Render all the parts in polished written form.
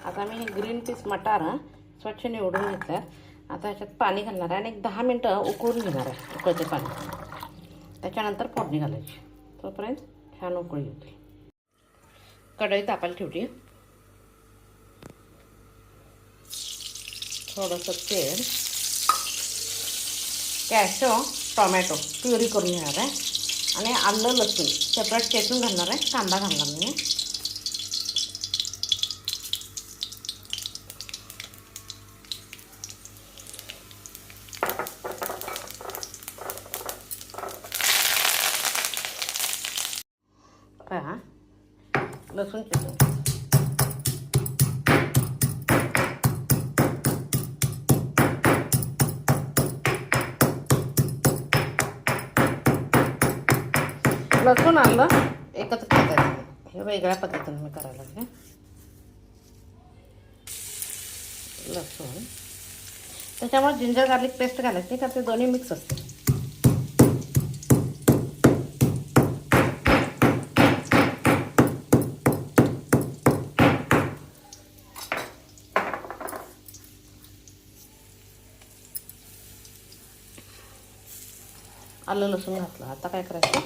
आता मी green peas मटार स्वच्छ निवडून घेतल्यात. आता ह्याच्यात पाणी घालणार आहे आणि एक 10 मिनटं उकळून घेणार आहे, उकळते पाणी. त्याच्यानंतर फोडणी घालायची. तोपर्यंत छान उकळी होते. कढई तापायला ठेवली. थोडंसं तेल, कॅशो, टोमॅटो प्युरी करून घेणार आहे आणि आलं लसूण सेपरेट चेचून घालणार आहे. कांदा घालणार मी. पहा लसूण चेचून लसूण आलं एकत्र टाकायचं. हे वेगळ्या पद्धतीने मी करायला लागले. लसूण त्याच्यामुळे जिंजर गार्लिक पेस्ट घालायची तर ते दोन्ही मिक्स असते. आलं लसूण घातलं. आता काय करायचं,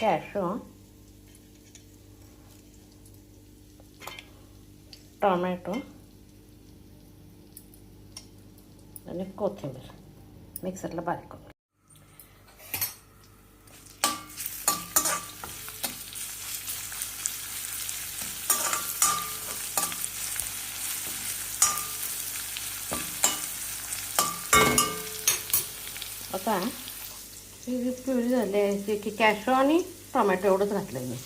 कॅशो, टोमॅटो आणि कोथिंबीर मिक्सरला बारीक करू. आता ही प्युरी झाली आहे की कॅशो आणि टोमॅटो एवढंच घातलं आहे मी.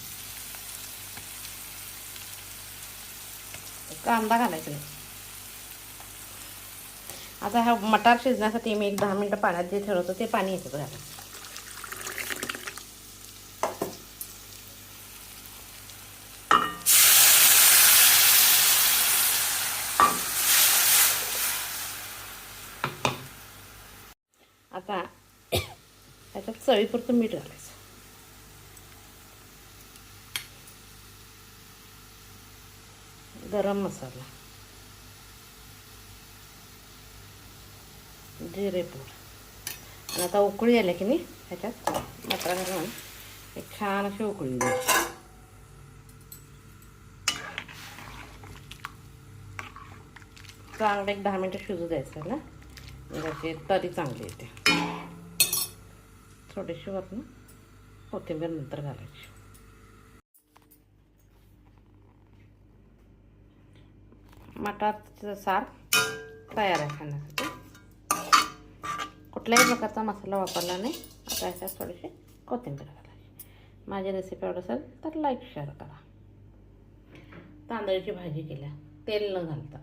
कांदा घालायचा नाही. आता हा मटार शिजण्यासाठी मी एक 10 मिनटं पाण्यात जे ठेवलं ते पाणी येतं घाला. आता त्याच्यात चवीपुरतं मीठ घालायचं. गरम मसाला, जिरे पूड आणि आता उकळी आल्या की नाही ह्याच्यात मटार घालून एक छान अशी उकळी द्यायची. चांगलं एक 10 मिनटं शिजू द्यायचं ना, म्हणजे तरी चांगली येते. थोडीशी वरून कोथिंबीर नंतर घालायची. मटारचं सार तयार आहे खाण्यासाठी. कुठल्याही प्रकारचा मसाला वापरला नाही. आता याच्यात थोडीशी कोथिंबीर घालायची. माझी रेसिपी आवडत असेल तर लाईक शेअर करा. तांदळाची भाजी केल्या तेल न घालता.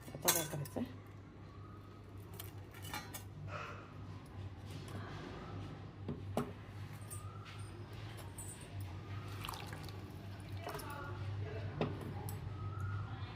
आता काय करायचं,